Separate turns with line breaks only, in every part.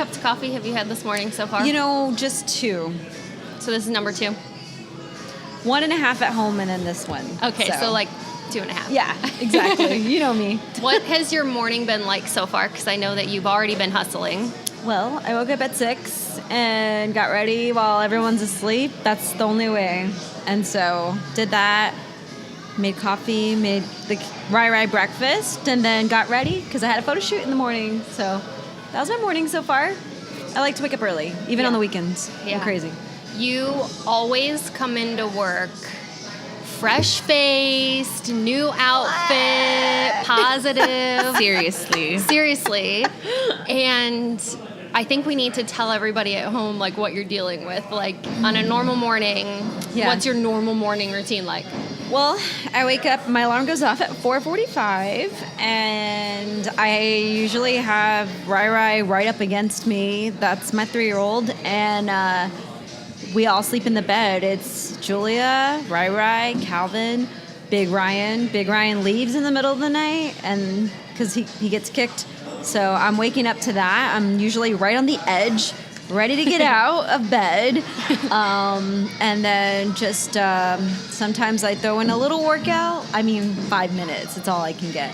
cups of coffee have you had this morning so far?
Just 2.
So this is number 2?
1.5 at home and then this one.
Okay, so like 2.5.
Yeah, exactly. You know me.
What has your morning been like so far? Because I know that you've already been hustling.
Well, I woke up at 6 and got ready while everyone's asleep. That's the only way. And so did that, made coffee, made the rye breakfast, and then got ready because I had a photo shoot in the morning. So that was my morning so far. I like to wake up early, even on the weekends.
Yeah.
I'm crazy.
You always come into work fresh-faced, new outfit, positive. Seriously. And I think we need to tell everybody at home, like, what you're dealing with. Like, on a normal morning, what's your normal morning routine like?
Well, I wake up, my alarm goes off at 4:45, and I usually have Rai right up against me. That's my 3-year-old, and we all sleep in the bed. It's Julia, Rai, Calvin, Big Ryan. Big Ryan leaves in the middle of the night and because he gets kicked. So I'm waking up to that. I'm usually right on the edge, ready to get out of bed. And then just sometimes I throw in a little workout. 5 minutes. It's all I can get.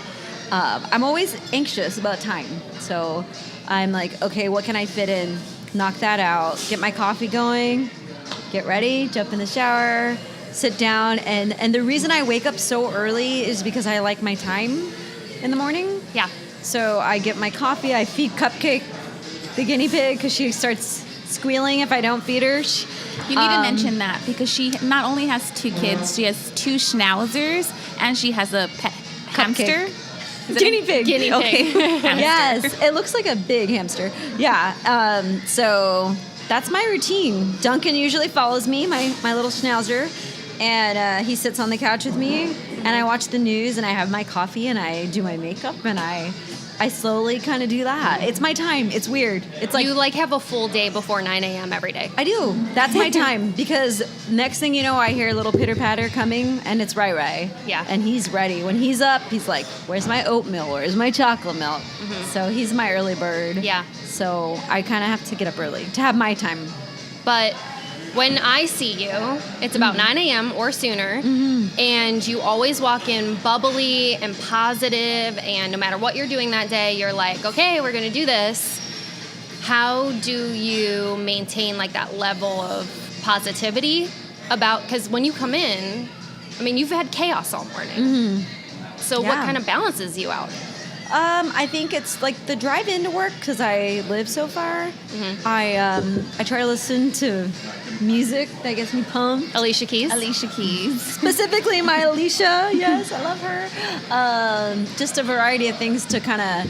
I'm always anxious about time. So I'm like, okay, what can I fit in? Knock that out. Get my coffee going. Get ready, jump in the shower, sit down, and the reason I wake up so early is because I like my time in the morning.
Yeah.
So I get my coffee, I feed Cupcake, the guinea pig, because she starts squealing if I don't feed her.
You need to mention that because she not only has 2 kids, she has 2 schnauzers, and she has a pet hamster.
Guinea pig.
Guinea pig.
Okay. Yes, it looks like a big hamster. Yeah. So that's my routine. Duncan usually follows me, my little schnauzer, and he sits on the couch with me, and I watch the news, and I have my coffee, and I do my makeup, and I slowly kind of do that. It's my time. It's weird. It's like
you have a full day before 9 a.m. every day.
I do. That's my time because next thing you know, I hear a little pitter patter coming, and it's Rai.
Yeah.
And he's ready. When he's up, he's like, "Where's my oatmeal? Where's my chocolate milk?" Mm-hmm. So he's my early bird.
Yeah.
So I kind of have to get up early to have my time.
But when I see you, it's about 9 a.m. or sooner, and you always walk in bubbly and positive, and no matter what you're doing that day, you're like, okay, we're going to do this. How do you maintain like that level of positivity because when you come in, you've had chaos all morning. Mm-hmm. So what kind of balances you out?
I think it's like the drive into work because I live so far. Mm-hmm. I try to listen to music that gets me pumped.
Alicia Keys.
Specifically my Alicia. Yes, I love her. Just a variety of things to kind of,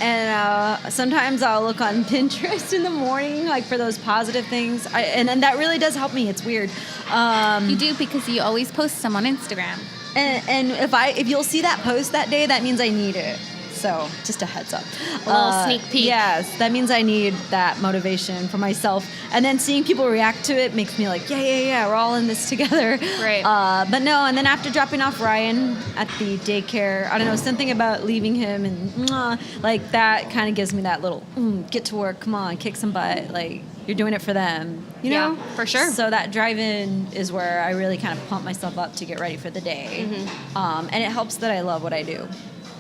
and sometimes I'll look on Pinterest in the morning, like for those positive things. And that really does help me. It's weird.
You do because you always post some on Instagram.
And if you'll see that post that day, that means I need it. So just a heads up.
A little sneak peek.
Yes, that means I need that motivation for myself. And then seeing people react to it makes me like, yeah, we're all in this together.
Right.
But no, and then after dropping off Ryan at the daycare, I don't know, something about leaving him and like that kind of gives me that little, get to work, come on, kick some butt. Like, you're doing it for them, you know?
Yeah, for sure.
So that drive-in is where I really kind of pump myself up to get ready for the day. Mm-hmm. And it helps that I love what I do,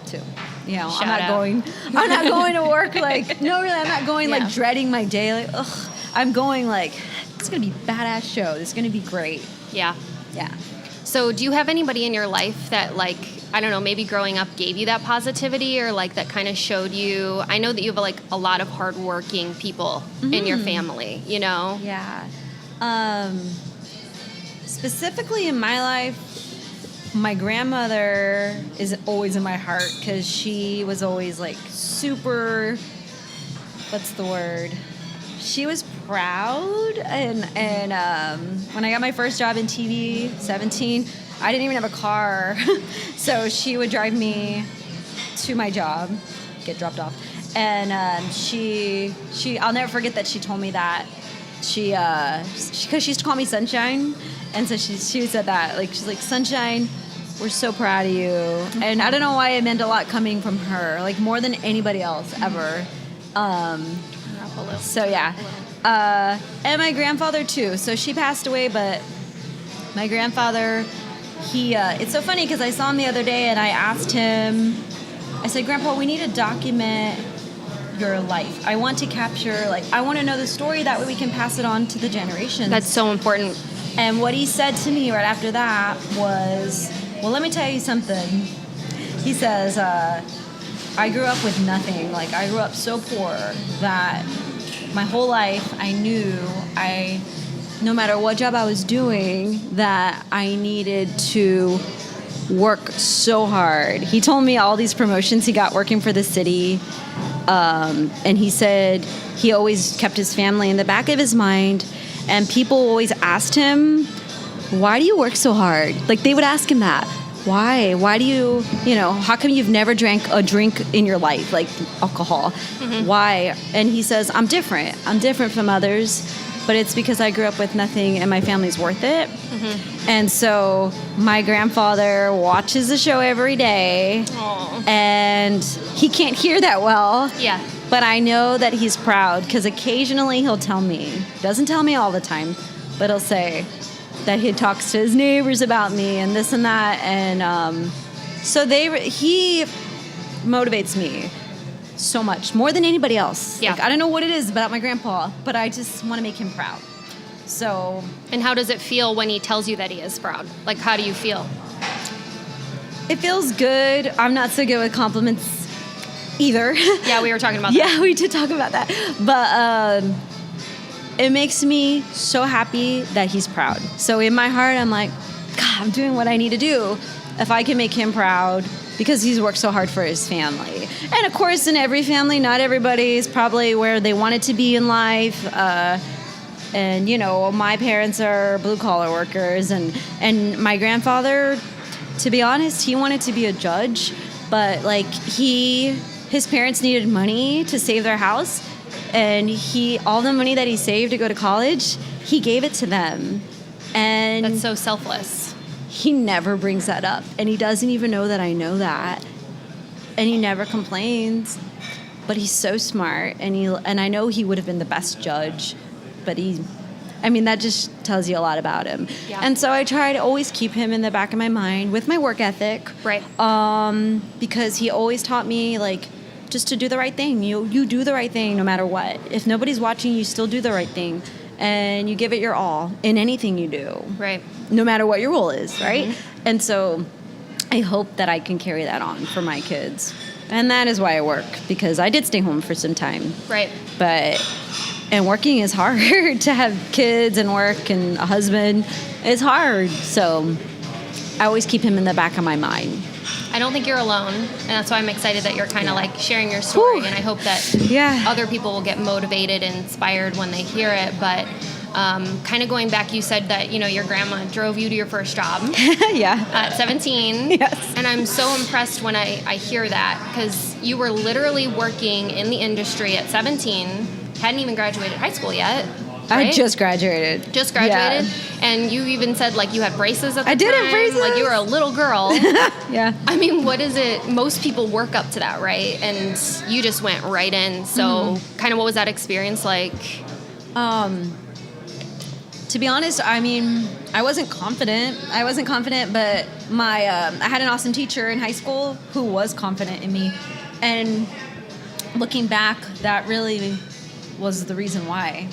too. I'm not going to work like, no, really, I'm not going like dreading my day. Like, ugh, I'm going like, it's going to be a badass show. It's going to be great.
Yeah.
Yeah.
So do you have anybody in your life that like, I don't know, maybe growing up gave you that positivity or like that kind of showed you, I know that you have like a lot of hardworking people in your family,
Yeah. Specifically in my life, my grandmother is always in my heart because she was always like super, what's the word? She was proud, and when I got my first job in TV, 17, I didn't even have a car, so she would drive me to my job, get dropped off, and I'll never forget that she told me that because she used to call me Sunshine, and so she said that, like, she's like, Sunshine, we're so proud of you, and I don't know why it meant a lot coming from her, like more than anybody else ever. So yeah, and my grandfather too. So she passed away, but my grandfather, it's so funny because I saw him the other day and I asked him, I said, Grandpa, we need to document your life. I want to capture, I want to know the story, that way we can pass it on to the generations.
That's so important.
And what he said to me right after that was, well, let me tell you something. He says, I grew up with nothing. I grew up so poor that my whole life I knew no matter what job I was doing, that I needed to work so hard. He told me all these promotions he got working for the city. And he said he always kept his family in the back of his mind. And people always asked him, why do you work so hard? They would ask him that. Why? Why do you, how come you've never drank a drink in your life, like alcohol? Mm-hmm. Why? And he says, I'm different. I'm different from others, but it's because I grew up with nothing and my family's worth it. Mm-hmm. And so my grandfather watches the show every day.
Aww.
And he can't hear that well.
Yeah.
But I know that he's proud because occasionally he'll tell me, he doesn't tell me all the time, but he'll say that he talks to his neighbors about me and this and that. And so he motivates me so much, more than anybody else.
Yeah.
I don't know what it is about my grandpa, but I just want to make him proud. So.
And how does it feel when he tells you that he is proud? How do you feel?
It feels good. I'm not so good with compliments either.
Yeah, we were talking about that.
Yeah, we did talk about that. But it makes me so happy that he's proud. So in my heart, I'm like, God, I'm doing what I need to do. If I can make him proud, because he's worked so hard for his family. And of course, in every family, not everybody is probably where they wanted to be in life. And, my parents are blue-collar workers. And my grandfather, to be honest, he wanted to be a judge. But, his parents needed money to save their house. And all the money that he saved to go to college, he gave it to them. And
that's so selfless.
He never brings that up. And he doesn't even know that I know that. And he never complains. But he's so smart. And I know he would have been the best judge. But that just tells you a lot about him.
Yeah.
And so I try to always keep him in the back of my mind with my work ethic.
Right.
Because he always taught me, just to do the right thing. You do the right thing no matter what. If nobody's watching, you still do the right thing. And you give it your all in anything you do.
Right.
No matter what your role is, right?
Mm-hmm.
And so I hope that I can carry that on for my kids. And that is why I work, because I did stay home for some time.
Right.
And working is hard. To have kids and work and a husband is hard. So I always keep him in the back of my mind.
I don't think you're alone, and that's why I'm excited that you're kind of sharing your story.
Whew.
And I hope that other people will get motivated and inspired when they hear it. But kind of going back, you said that your grandma drove you to your first job.
Yeah.
At 17.
Yes.
And I'm so impressed when I hear that, because you were literally working in the industry at 17, hadn't even graduated high school yet. Right?
I just graduated.
Just graduated?
Yeah.
And you even said, you had braces at the time.
I did have braces.
You were a little girl.
Yeah.
What is it? Most people work up to that, right? And you just went right in. So kind of what was that experience like?
To be honest, I wasn't confident. But I had an awesome teacher in high school who was confident in me. And looking back, that really was the reason why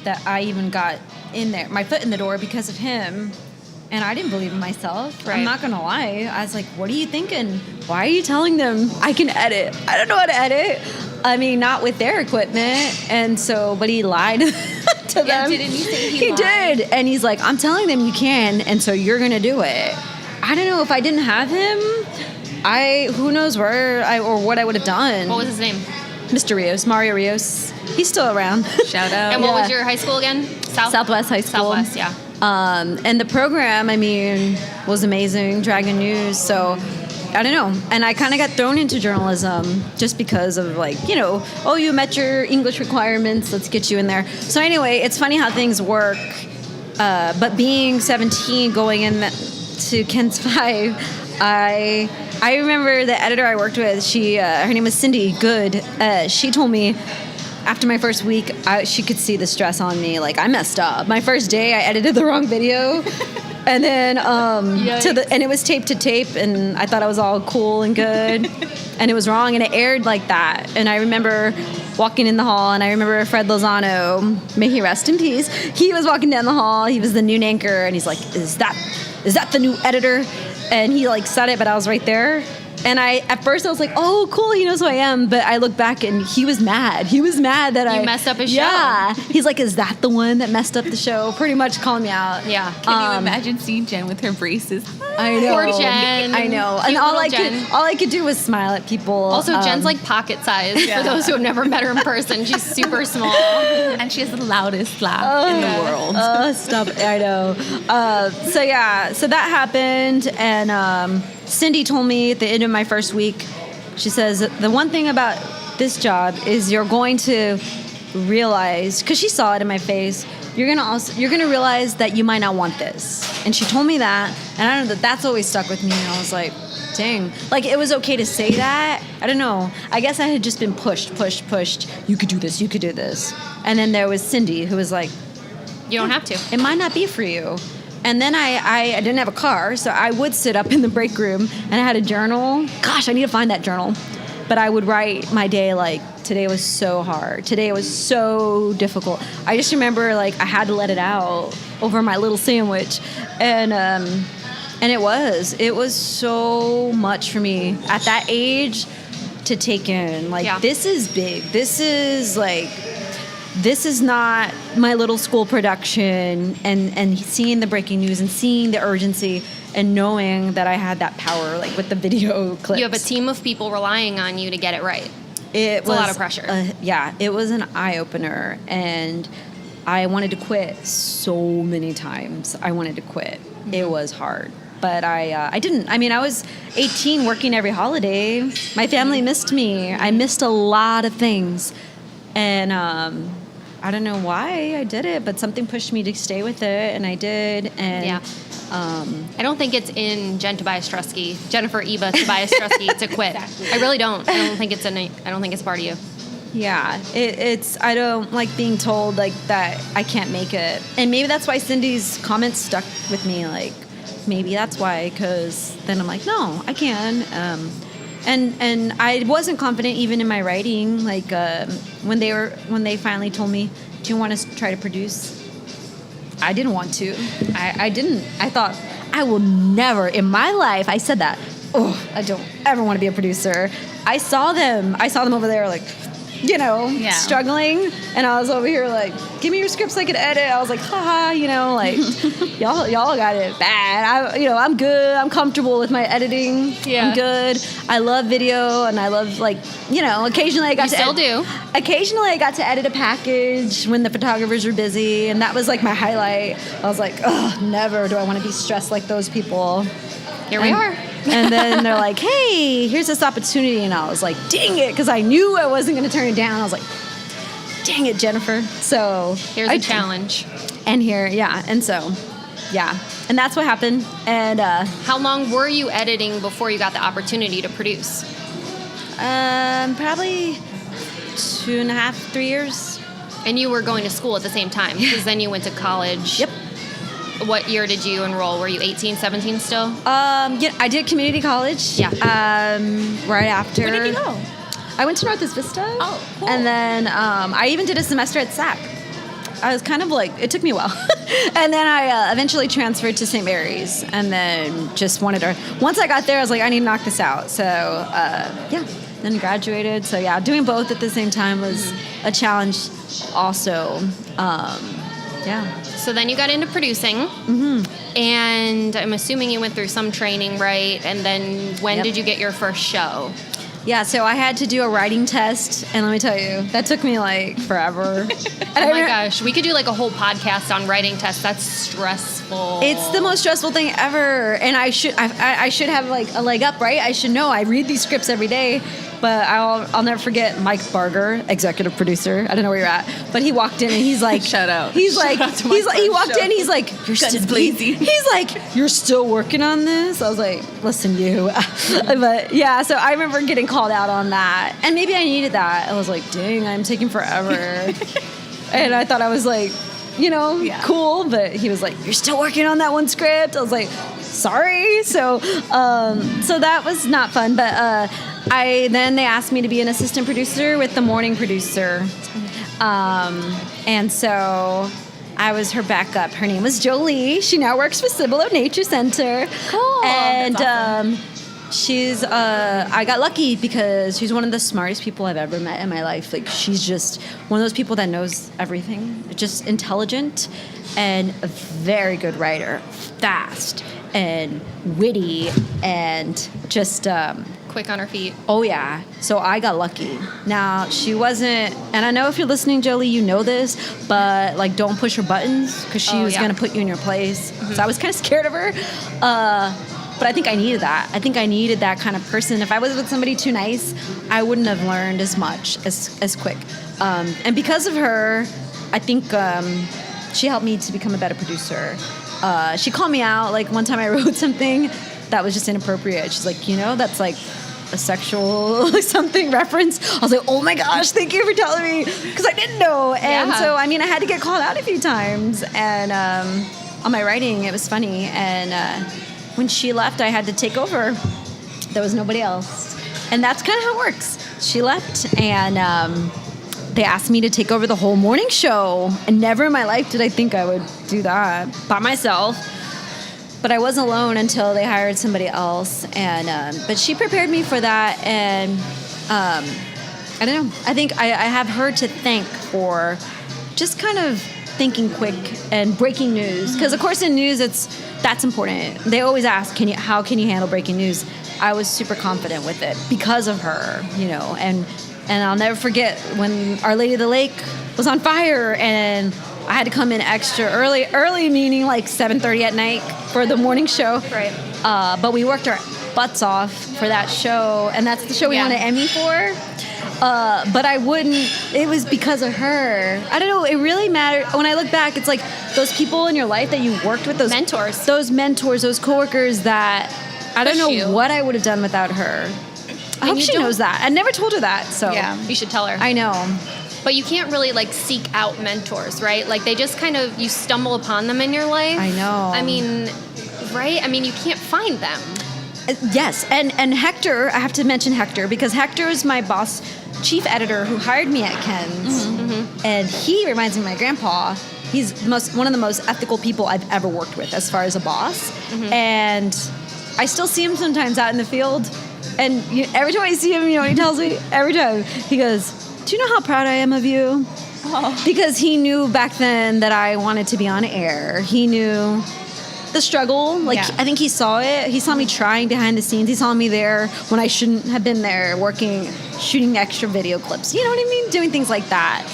that I even got in there, my foot in the door, because of him. And I didn't believe in myself.
Right.
I'm not going to lie. I was like, what are you thinking? Why are you telling them I can edit? I don't know how to edit. Not with their equipment. And so, but he lied to them.
Didn't you say he lied?
Did. And he's like, I'm telling them you can, and so you're going to do it. I don't know if I didn't have him, who knows where or what I would have done.
What was his name?
Mr. Rios, Mario Rios. He's still around.
Shout out.
And what was your high school again?
Southwest High School.
Southwest, yeah.
And the program, was amazing, Dragon News. So, I don't know. And I kind of got thrown into journalism just because of you met your English requirements, let's get you in there. So anyway, it's funny how things work. But being 17, going in to Ken's 5, I remember the editor I worked with, her name was Cindy Good. She told me, after my first week, she could see the stress on me. Like, I messed up. My first day, I edited the wrong video. And then, and it was tape to tape, and I thought I was all cool and good. And it was wrong, and it aired like that. And I remember walking in the hall, and I remember Fred Lozano, may he rest in peace. He was walking down the hall. He was the new anchor, and he's like, is that the new editor? And he like said it, but I was right there. And at first I was like, oh, cool, he knows who I am. But I look back and he was mad. He was mad that
You messed up his show.
Yeah. He's like, is that the one that messed up the show? Pretty much calling me out.
Yeah.
Can you imagine seeing Jen with her braces?
I know.
Poor Jen.
I know.
Cute
And all
Jen.
I could do was smile at people.
Also, Jen's like pocket size. For those who have never met her in person, she's super small.
And she has the loudest laugh in the world.
Stop. I know. So that happened, and Cindy told me at the end of my first week, she says, the one thing about this job is you're going to realize, because she saw it in my face, you're gonna realize that you might not want this. And she told me that, and I don't know, that's always stuck with me. And I was like, dang, like it was okay to say that. I don't know. I guess I had just been pushed. You could do this. You could do this. And then there was Cindy, who was like,
You don't have to.
it might not be for you. And then I didn't have a car, so I would sit up in the break room, and I had a journal. Gosh, I need to find that journal. But I would write my day like, today was so hard. Today was so difficult. I just remember like I had to let it out over my little sandwich. And it was so much for me at that age to take in. Like, This is big. This is not my little school production, and seeing the breaking news and seeing the urgency and knowing that I had that power, like with the video clips.
You have a team of people relying on you to get it right.
It was
a lot of pressure.
It was an eye-opener, and I wanted to quit so many times. I wanted to quit. Mm-hmm. It was hard. But I didn't. I mean, I was 18 working every holiday. My family missed me. I missed a lot of things. And I don't know why I did it, but something pushed me to stay with it, and I did. And
I don't think it's in Jennifer Eva Tobias-Struski to quit. I really don't. I don't think it's part of you.
Yeah, it's. I don't like being told like that I can't make it, and maybe that's why Cindy's comments stuck with me. Like, maybe that's why, because then I'm like, no, I can. And I wasn't confident even in my writing. Like when they finally told me, do you want to try to produce? I didn't want to. I didn't. I thought, I will never in my life. I said that. Oh, I don't ever want to be a producer. I saw them over there like, struggling. And I was over here like, give me your scripts so I could edit. I was like, haha, like y'all got it bad. I'm good. I'm comfortable with my editing. Yeah. I'm good. I love video, and I love occasionally I got to
still do.
Occasionally I got to edit a package when the photographers were busy, and that was like my highlight. I was like, oh, never do I want to be stressed like those people.
Here we are.
And then they're like, hey, here's this opportunity. And I was like, dang it, because I knew I wasn't going to turn it down. I was like, dang it, Jennifer. So
here's a challenge.
And and so, and that's what happened. And
how long were you editing before you got the opportunity to produce?
Probably 2.5, 3 years.
And you were going to school at the same time, because then you went to college.
Yep.
What year did you enroll? Were you 18, 17 still?
I did community college. Yeah. Right after.
Where did you go?
I went to Northwest Vista.
Oh, cool.
And then I even did a semester at SAC. I was kind of like, it took me a while. And then I eventually transferred to St. Mary's, and then just wanted to, once I got there, I was like, I need to knock this out. So, then graduated. So, doing both at the same time was a challenge also.
So then you got into producing, and I'm assuming you went through some training, right? And then when did you get your first show?
Yeah, so I had to do a writing test, and let me tell you, that took me like forever.
Oh my gosh, we could do like a whole podcast on writing tests. That's stressful.
stressful.
It's the most stressful thing ever, and I should have like a leg up, right? I should know. I read these scripts every day, but I'll never forget Mike Barger, executive producer. I don't know where you're at, but he walked in and he's like,
shout out.
He's
Shout
like,
out to
he's
Mike
like, he
Barger's
walked
show.
in. He's like, you're
Guns
still
blazing.
He's like, you're still working on this. I was like, listen, you. But yeah, so I remember getting called out on that, and maybe I needed that. I was like, dang, I'm taking forever, and I thought I was like, cool, but he was like, you're still working on that one script. I was like, sorry. So that was not fun, but then they asked me to be an assistant producer with the morning producer, and so I was her backup. Her name was Jolie. She now works for Cibolo Nature Center.
Cool.
And
That's awesome.
she's I got lucky because she's one of the smartest people I've ever met in my life. Like, she's just one of those people that knows everything. Just intelligent and a very good writer, fast and witty, and just
Quick on her feet.
oh yeah. So I got lucky. Now, she wasn't, and I know if you're listening, Jolie, you know this, but like, don't push her buttons, because she was
yeah.
going to put you in your place. So I was kind of scared of her. But I think I needed that. I think I needed that kind of person. If I was with somebody too nice, I wouldn't have learned as much as quick. And because of her, I think she helped me to become a better producer. She called me out. Like, one time I wrote something that was just inappropriate. She's like, that's like a sexual something reference. I was like, oh my gosh, thank you for telling me, because I didn't know. And
Yeah.
so, I mean, I had to get called out a few times. And on my writing, it was funny. And when she left, I had to take over. There was nobody else. And that's kind of how it works. She left, and they asked me to take over the whole morning show. And never in my life did I think I would do that by myself. But I wasn't alone until they hired somebody else. And but she prepared me for that. And I don't know. I think I have her to thank for just kind of thinking quick and breaking news. Because, of course, in news, that's important. They always ask, how can you handle breaking news? I was super confident with it because of her, And I'll never forget when Our Lady of the Lake was on fire, and I had to come in extra early meaning like 7:30 at night for the morning show.
Right.
But we worked our butts off for that show, and that's the show we won an Emmy for. But I wouldn't, it was because of her. I don't know, it really mattered. When I look back, it's like those people in your life that you worked with, those
Mentors.
Those coworkers that I don't
Push
know
you.
what I would have done without her. I hope
you
she
don't-
knows that. I never told her that, so.
Yeah.
You should tell her.
I know.
But you can't really like seek out mentors, right? Like, they just kind of, you stumble upon them in your life.
I know.
I mean, right? I mean, you can't find them.
Yes, and Hector, I have to mention Hector, because Hector is my boss, chief editor, who hired me at Ken's, and he reminds me of my grandpa. He's one of the most ethical people I've ever worked with as far as a boss, and I still see him sometimes out in the field, and every time I see him, what he tells me? Every time, he goes, do you know how proud I am of you? Oh. Because he knew back then that I wanted to be on air. He knew the struggle. Like,
Yeah.
I think he saw it. He saw me trying behind the scenes. He saw me there when I shouldn't have been there, working, shooting extra video clips. You know what I mean? Doing things like that.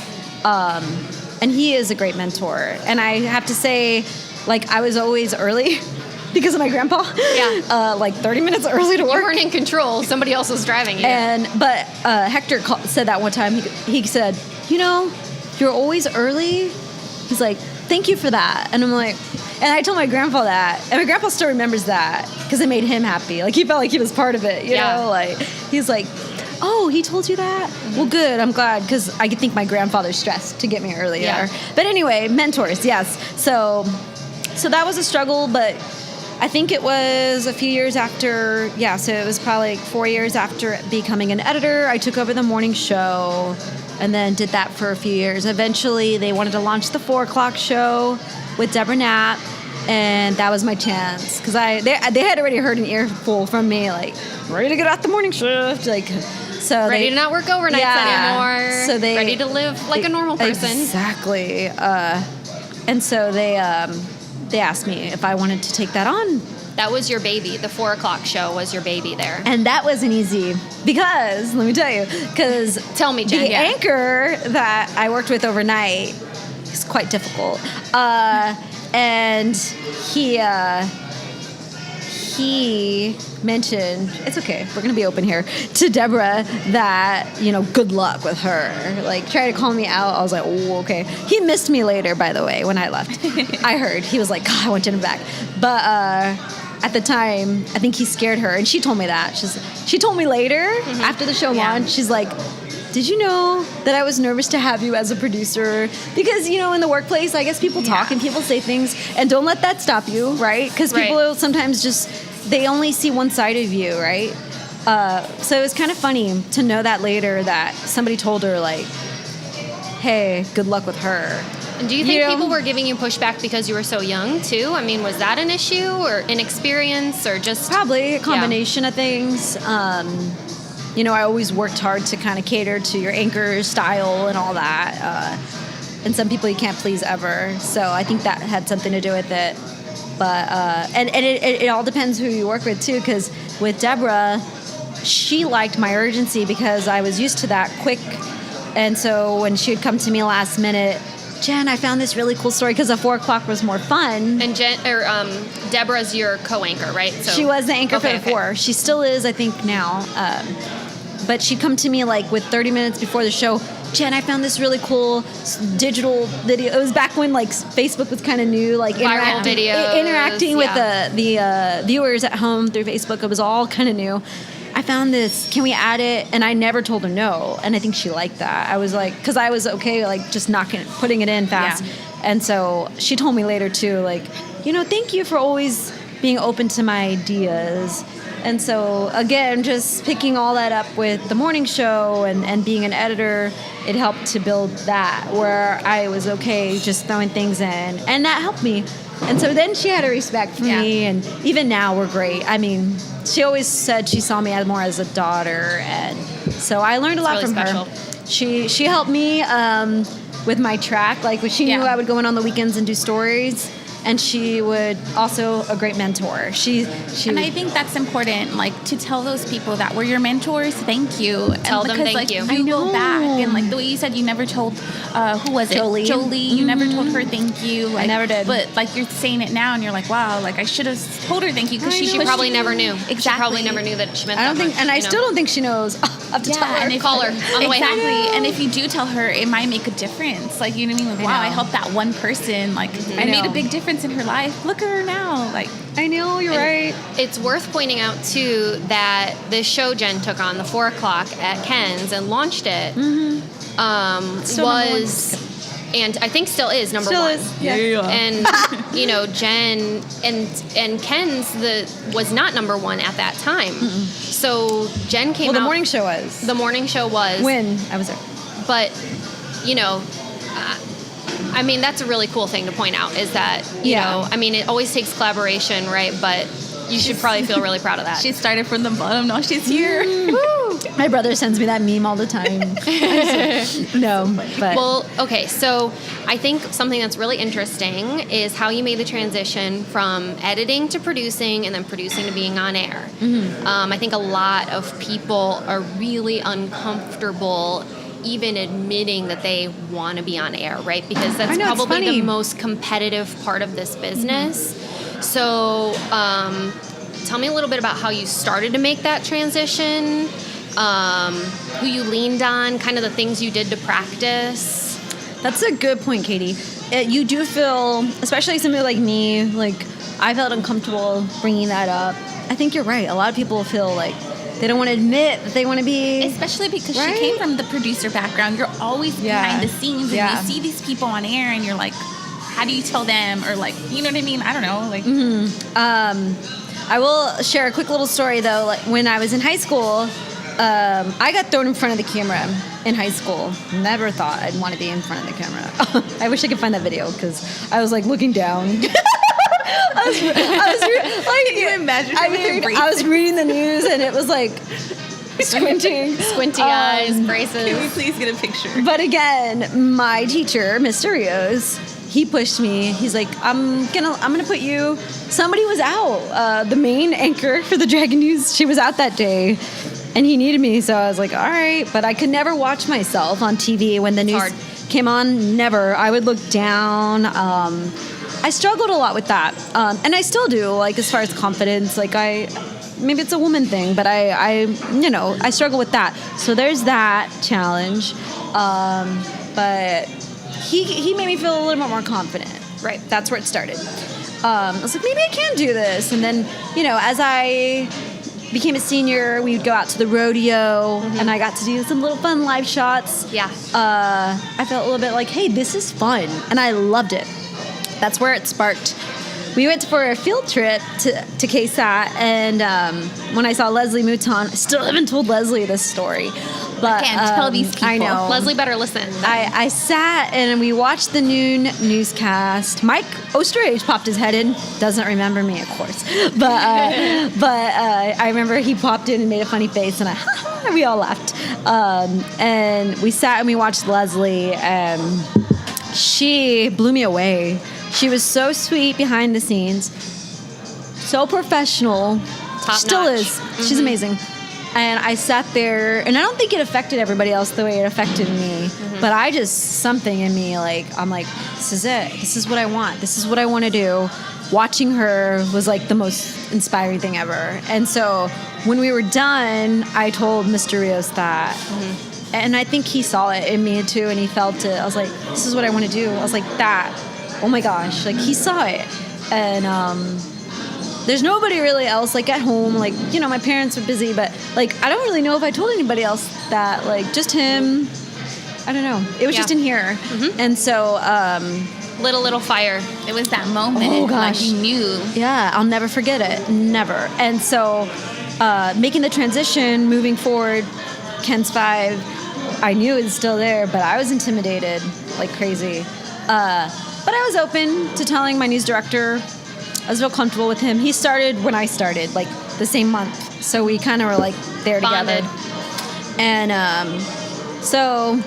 And he is a great mentor. And I have to say, like, I was always early because of my grandpa.
Yeah.
Like 30 minutes early to
You
work.
weren't in control. Somebody else was driving you.
But Hector said that one time. He said, you're always early. He's like, thank you for that. And I'm like, and I told my grandpa that. And my grandpa still remembers that because it made him happy. Like, he felt like he was part of it, you know? Like, he's like, oh, he told you that? Well, good. I'm glad, because I think my grandfather's stressed to get me earlier.
Yeah.
But anyway, mentors, yes. So that was a struggle, but I think it was a few years after, so it was probably like 4 years after becoming an editor. I took over the morning show and then did that for a few years. Eventually, they wanted to launch the 4 o'clock show with Deborah Knapp, and that was my chance, because they had already heard an earful from me, like, ready to get out the morning shift, like, so
Ready to not work overnights anymore.
So
ready to live like a normal person.
Exactly. And so they asked me if I wanted to take that on.
That was your baby. The 4 o'clock show was your baby there.
And that wasn't easy because, let me tell you, because
Tell me, Jen.
the anchor that I worked with overnight is quite difficult. And he mentioned, it's okay, we're going to be open here, to Deborah that, good luck with her. Like, try to call me out. I was like, oh, okay. He missed me later, by the way, when I left. I heard. He was like, God, I want Jenna back. But at the time, I think he scared her. And she told me that. She told me later, after the show launched, she's like, did you know that I was nervous to have you as a producer? Because, in the workplace, I guess people talk and people say things. And don't let that stop you, right? Because people sometimes they only see one side of you, right? So it was kind of funny to know that later that somebody told her, like, hey, good luck with her.
And do you think people were giving you pushback because you were so young, too? I mean, was that an issue or inexperience or just...
Probably a combination of things. I always worked hard to kind of cater to your anchor style and all that. And some people you can't please ever. So I think that had something to do with it. But and it all depends who you work with, too, because with Deborah, she liked my urgency because I was used to that quick. And so when she would come to me last minute, Jen, I found this really cool story because the 4 o'clock was more fun.
And Deborah's your co-anchor, right? So,
she was the anchor for the 4. She still is, I think, now. But she'd come to me like with 30 minutes before the show. Jen, I found this really cool digital video. It was back when like Facebook was kind of new, like interacting with the viewers at home through Facebook. It was all kind of new. I found this. Can we add it? And I never told her no. And I think she liked that. I was like, because I was okay, like just putting it in fast. Yeah. And so she told me later too, like, thank you for always being open to my ideas. And so, again, just picking all that up with the morning show and being an editor, it helped to build that, where I was okay just throwing things in. And that helped me. And so then she had a respect for me, and even now we're great. I mean, she always said she saw me more as a daughter, and so I learned a lot from her. She helped me with my track. Like, she knew I would go in on the weekends and do stories. And she would also a great mentor. And
I think that's important, like to tell those people that were your mentors, thank you.
Tell them thank you.
You go back and like the way you said, you never told who was it? Jolie. You never told her thank you. Like,
I never did.
But like you're saying it now, and you're like, wow, like I should have told her thank you because
she probably never knew.
Exactly.
She probably never knew that she meant.
I still don't think she knows. Up to tell her.
And
call her on the way home.
And if you do tell her, it might make a difference. Like, you know what I mean? Like, wow, I helped that one person. Like, I made a big difference in her life. Look at her now. Like,
I know, you're right.
It's worth pointing out, too, that this show Jen took on, the 4 o'clock at Ken's and launched it, was... And I think still is number one.
Yeah.
And Jen and Ken's was not number one at that time. So Jen came out.
Well, the morning show was.
The morning show was.
When I was there.
But I mean, that's a really cool thing to point out is that I mean, it always takes collaboration, right? But you should probably feel really proud of that.
She started from the bottom. Now she's here.
My brother sends me that meme all the time. But
well, okay. So I think something that's really interesting is how you made the transition from editing to producing, and then producing to being on air. I think a lot of people are really uncomfortable even admitting that they want to be on air, right? Because that's probably the most competitive part of this business. So tell me a little bit about how you started to make that transition, who you leaned on, kind of the things you did to practice.
That's a good point, Katie. You do feel, especially somebody like me, like I felt uncomfortable bringing that up. I think you're right. A lot of people feel like they don't want to admit that they want to be...
Especially because she came from the producer background. You're always behind the scenes, and you see these people on air, and you're like, how do you tell them? Or like, you know what I mean? I don't know. Like,
I will share a quick little story, though. Like, when I was in high school, I got thrown in front of the camera in high school. Never thought I'd want to be in front of the camera. I wish I could find that video, because I was like looking down.
Can you imagine?
I was reading the news, and it was like
squinty eyes, braces.
Can we please get a picture?
But again, my teacher, Mr. Rios, he pushed me. He's like, I'm gonna put you. Somebody was out. The main anchor for the Dragon News, she was out that day, and he needed me. So I was like, all right. But I could never watch myself on TV when the news came on. Never. I would look down. I struggled a lot with that. And I still do, like, as far as confidence, like, maybe it's a woman thing, but I struggle with that. So there's that challenge. But he made me feel a little bit more confident. Right. That's where it started. I was like, maybe I can do this. And then, as I became a senior, we would go out to the rodeo, and I got to do some little fun live shots.
Yeah.
I felt a little bit like, hey, this is fun, and I loved it. That's where it sparked. We went for a field trip to KSAT, and when I saw Leslie Mouton, I still haven't told Leslie this story. But,
I can't tell these people.
I know.
Leslie better listen.
I sat and we watched the noon newscast. Mike Osterage popped his head in. Doesn't remember me, of course. But I remember he popped in and made a funny face, and we all laughed. And we sat and we watched Leslie, and she blew me away. She was so sweet behind the scenes, so professional.
Top
Still
notch.
is. She's amazing. And I sat there, and I don't think it affected everybody else the way it affected me, but I just, something in me, I'm like, this is it. This is what I want. This is what I want to do. Watching her was like the most inspiring thing ever. And so when we were done, I told Mr. Rios that. And I think he saw it in me too, and he felt it. I was like, this is what I want to do. I was like, that. Oh my gosh. Like, he saw it. And, there's nobody really else, like, at home. Like, my parents were busy, but, like, I don't really know if I told anybody else that. Like, just him. I don't know. It was just in here. And so,
Little fire.
It was that moment.
Oh, gosh.
Like, you knew.
Yeah, I'll never forget it. Never. And so, making the transition, moving forward, Ken's 5, I knew it was still there, but I was intimidated like crazy. But I was open to telling my news director. I was real comfortable with him. He started when I started, like the same month. So we kind of were like there
Bonded.
together. And so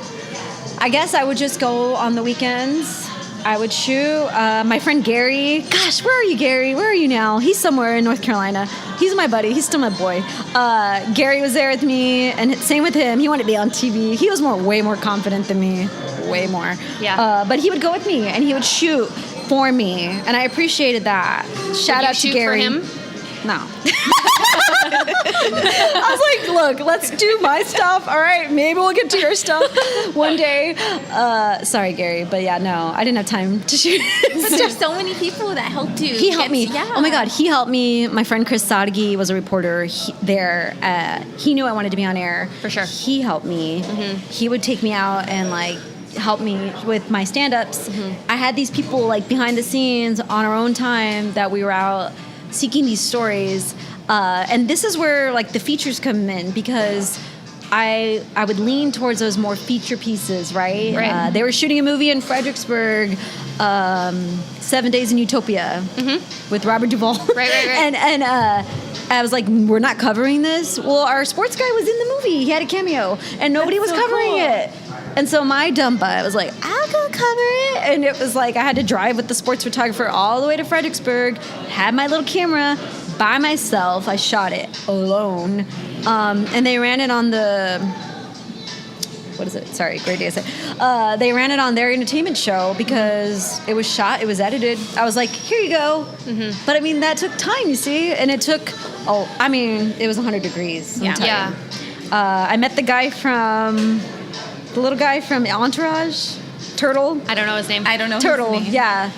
I guess I would just go on the weekends. I would shoot. My friend Gary. Gosh, where are you, Gary? Where are you now? He's somewhere in North Carolina. He's my buddy. He's still my boy. Gary was there with me, and same with him. He wanted to be on TV. He was way more confident than me. Way more.
Yeah.
But he would go with me, and he would shoot for me, and I appreciated that. Shout out to Gary.
For him?
No. I was like, look, let's do my stuff. All right, maybe we'll get to your stuff one day. Sorry, Gary, but yeah, no, I didn't have time to shoot.
But there's so many people that helped you.
He helped me.
Yeah.
Oh my God, he helped me. My friend Chris Sadeghi was a reporter there. He knew I wanted to be on air.
For sure.
He helped me. He would take me out and help me with my stand-ups. I had these people behind the scenes on our own time that we were out seeking these stories. And this is where the features come in, because I would lean towards those more feature pieces, right?
Right.
They were shooting a movie in Fredericksburg, 7 Days in Utopia, with Robert Duvall.
Right.
And I was like, we're not covering this? Well, our sports guy was in the movie. He had a cameo, and nobody was covering it. And so my dumb butt was like, I'll go cover it. And it was like I had to drive with the sports photographer all the way to Fredericksburg, had my little camera by myself. I shot it alone. And they ran it on the... What is it? Sorry, great day to say. They ran it on their entertainment show because it was shot, it was edited. I was like, here you go. But I mean, that took time, you see? And it took, it was 100 degrees.
Yeah.
I met the little guy from Entourage, Turtle.
I don't know his name.
I don't know
Turtle,
his name.
yeah.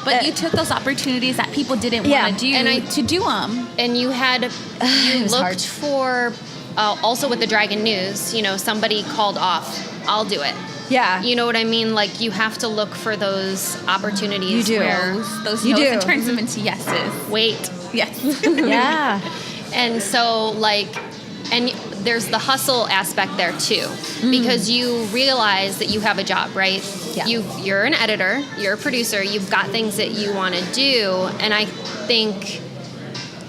But you took those opportunities that people didn't want to do to do them.
And you looked for, also with the Dragon News, somebody called off. I'll do it.
Yeah.
You know what I mean? You have to look for those opportunities.
You do.
Where
Those
You
no's
do.
and turns them into yeses.
wait.
Yes.
Yeah.
And so and there's the hustle aspect there too, because you realize that you have a job, right?
Yeah.
You're an editor, you're a producer, you've got things that you want to do, and I think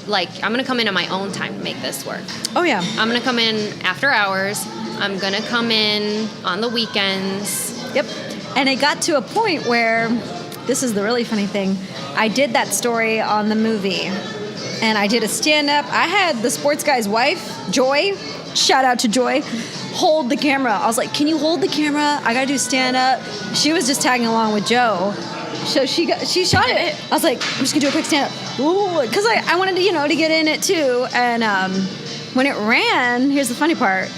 I'm going to come in on my own time to make this work.
Oh, yeah.
I'm going to come in after hours. I'm going to come in on the weekends.
Yep. And it got to a point where, this is the really funny thing, I did that story on the movie, and I did a stand-up. I had the sports guy's wife, Joy, shout out to Joy, hold the camera. I was like, can you hold the camera? I got to do stand-up. She was just tagging along with Joe. So she shot it. I was like, I'm just gonna do a quick stand up, because I wanted to to get in it too. And when it ran, here's the funny part.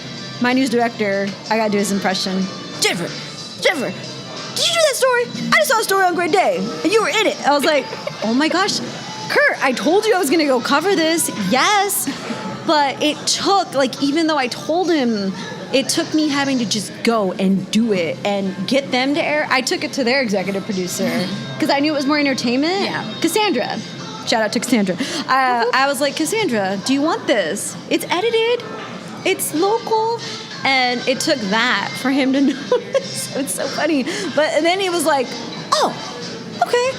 My news director, I gotta do his impression. Jennifer, did you do that story? I just saw a story on Great Day, and you were in it. I was like, oh my gosh, Kurt, I told you I was gonna go cover this. Yes, but it took even though I told him. It took me having to just go and do it and get them to air. I took it to their executive producer because I knew it was more entertainment.
Yeah.
Cassandra. Shout out to Cassandra. I was like, Cassandra, do you want this? It's edited. It's local. And it took that for him to notice. It's so funny. And then he was like, oh, okay.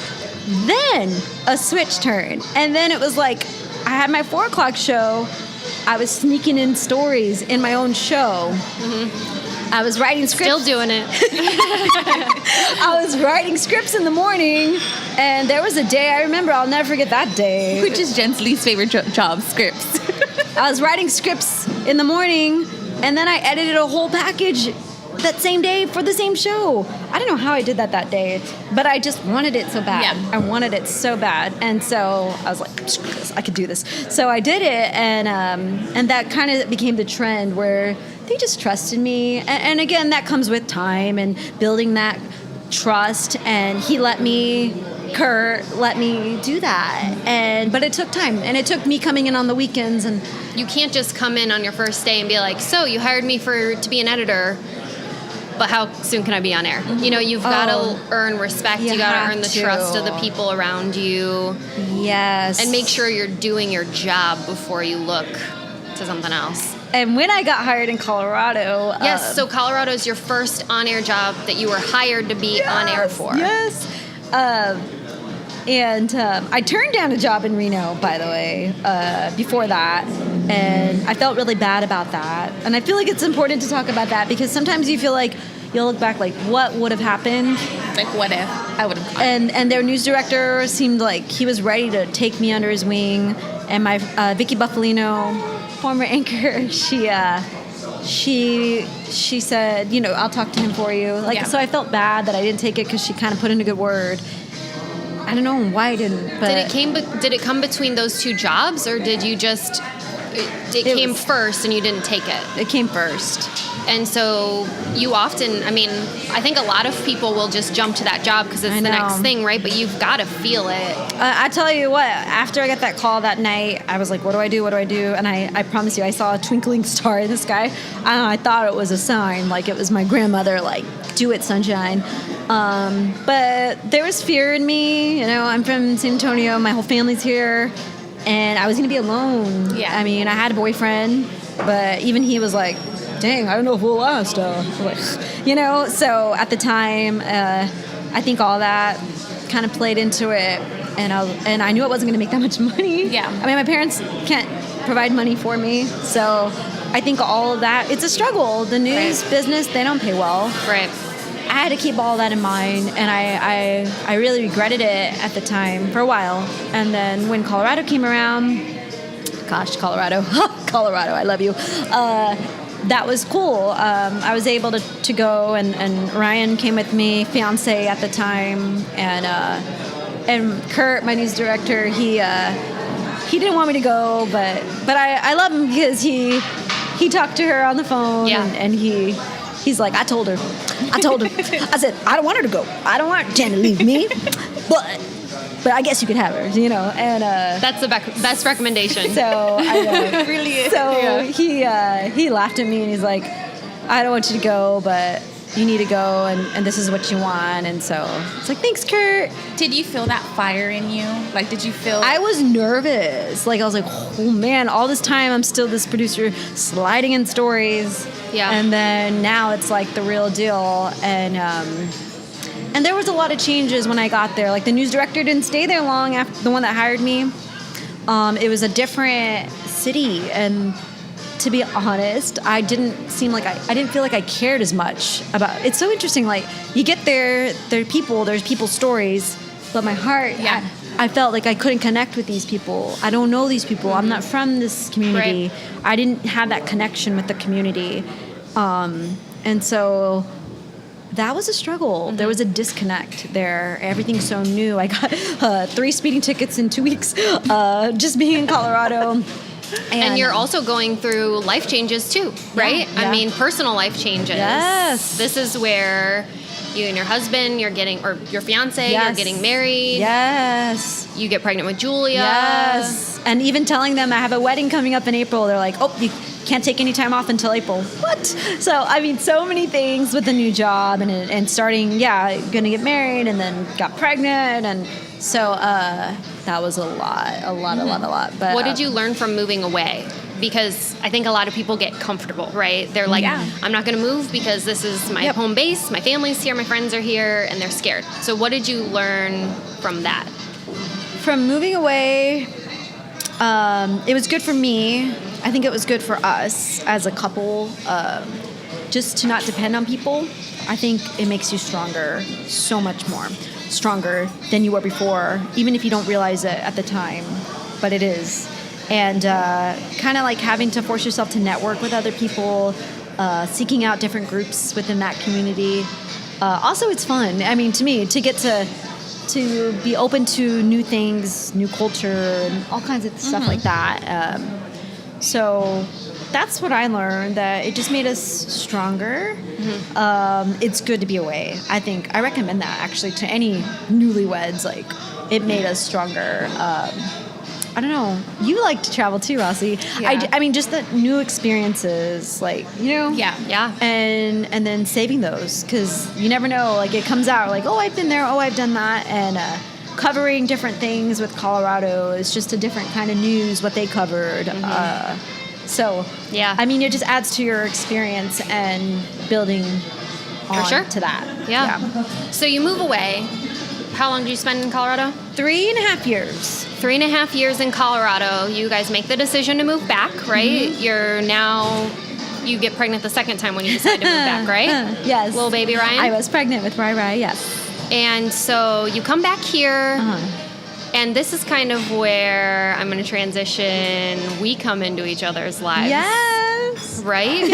Then a switch turned. And then it was like, I had my 4 o'clock show. I was sneaking in stories in my own show. Mm-hmm. I was writing scripts.
Still doing it.
I was writing scripts in the morning, and there was a day I remember. I'll never forget that day.
Which is Jen's least favorite job, scripts.
I was writing scripts in the morning, and then I edited a whole package that same day for the same show. I don't know how I did that day, but I just wanted it so bad.
Yeah.
I wanted it so bad, and so I was like, screw this, I could do this. So I did it, and that kind of became the trend where they just trusted me. And again, that comes with time and building that trust. And Kurt let me do that. But it took time, and it took me coming in on the weekends. And
you can't just come in on your first day and be like, so you hired me to be an editor, but how soon can I be on air? Mm-hmm. You've got to earn respect. You got to earn the trust of the people around you.
Yes.
And make sure you're doing your job before you look to something else.
And when I got hired in Colorado...
Yes, so Colorado is your first on-air job that you were hired to be on air for.
Yes. And I turned down a job in Reno, by the way, before that. And I felt really bad about that. And I feel like it's important to talk about that because sometimes you feel like you'll look back like, what would have happened?
Like, what if I would have gone?
And their news director seemed like he was ready to take me under his wing. And my Vicky Buffalino, former anchor, she said, I'll talk to him for you. So I felt bad that I didn't take it because she kind of put in a good word. I don't know why I didn't. But
did it come between those two jobs, or did you just? It came first, and you didn't take it.
It came first.
And so you often, I think a lot of people will just jump to that job because it's the next thing, right? But you've got to feel it.
I tell you what, after I got that call that night, I was like, what do I do? What do I do? And I promise you, I saw a twinkling star in the sky. I thought it was a sign, like it was my grandmother, like, do it, sunshine. But there was fear in me. I'm from San Antonio. My whole family's here. And I was going to be alone.
Yeah.
I had a boyfriend, but even he was like, dang, I don't know if we'll last. So at the time, I think all that kind of played into it. And I knew I wasn't going to make that much money.
Yeah.
My parents can't provide money for me. So I think all of that, it's a struggle. The news business, they don't pay well.
Right.
I had to keep all that in mind, and I really regretted it at the time for a while. And then when Colorado came around, gosh, Colorado, I love you. That was cool. I was able to go, and Ryan came with me, fiance at the time, and Kurt, my news director, he didn't want me to go, but I love him because he talked to her on the phone, and he's like, I told her. I said, I don't want her to go. I don't want Jen to leave me, but I guess you could have her, And
that's the best recommendation.
So I know.
It really is.
So he laughed at me and he's like, I don't want you to go, but you need to go, and this is what you want. And so it's like, thanks, Kurt.
Did you feel that fire in you? Like, did you feel?
I was nervous. Like, I was like, oh man, all this time I'm still this producer sliding in stories.
Yeah.
And then now it's like the real deal. And there was a lot of changes when I got there. Like, the news director didn't stay there long after the one that hired me. It was a different city, and to be honest, I didn't feel like I cared as much about. It's so interesting. Like, you get there, there's people's stories, but my heart, I felt like I couldn't connect with these people. I don't know these people. I'm not from this community.
Right.
I didn't have that connection with the community, and so that was a struggle. There was a disconnect there. Everything's so new. I got 3 speeding tickets in 2 weeks just being in Colorado.
And you're also going through life changes too, right?
Yeah.
I mean, personal life changes.
Yes.
This is where you and your husband, you're getting, or your fiance,
Yes.
you're getting married.
Yes.
You get pregnant with Julia.
Yes. And even telling them I have a wedding coming up in April, they're like, oh, you can't take any time off until April. What? So, I mean, so many things with the new job and starting, gonna get married and then got pregnant. And so that was a lot. But
What did you learn from moving away? Because I think a lot of people get comfortable, right? They're like, I'm not going to move because this is my home base, my family's here, my friends are here, and they're scared. So what did you learn from that?
From moving away, it was good for me. I think it was good for us as a couple, just to not depend on people. I think it makes you stronger, so much more stronger than you were before, even if you don't realize it at the time, but it is. And kind of like having to force yourself to network with other people, seeking out different groups within that community. Also, it's fun. I mean, to me, to get to be open to new things, new culture, and all kinds of stuff like that. So that's what I learned, that it just made us stronger. It's good to be away. I recommend that actually to any newlyweds. Like, it made us stronger. I don't know. You like to travel too, Rossi.
Yeah.
I mean, just the new experiences, like, you know?
Yeah.
And then saving those, because you never know. Like, it comes out like, oh, I've been there. Oh, I've done that. And covering different things with Colorado is just a different kind of news, what they covered. So, I mean, it just adds to your experience and building on to that.
Yeah. So you move away. How long did you spend in Colorado?
3.5 years.
3.5 years in Colorado. You guys make the decision to move back, right? You get pregnant the second time when you decide to move back, right?
Yes.
Little baby Ryan?
I was pregnant with Rai, yes.
And so you come back here, and this is kind of where I'm going to transition. We come into each other's lives.
Yes.
Right?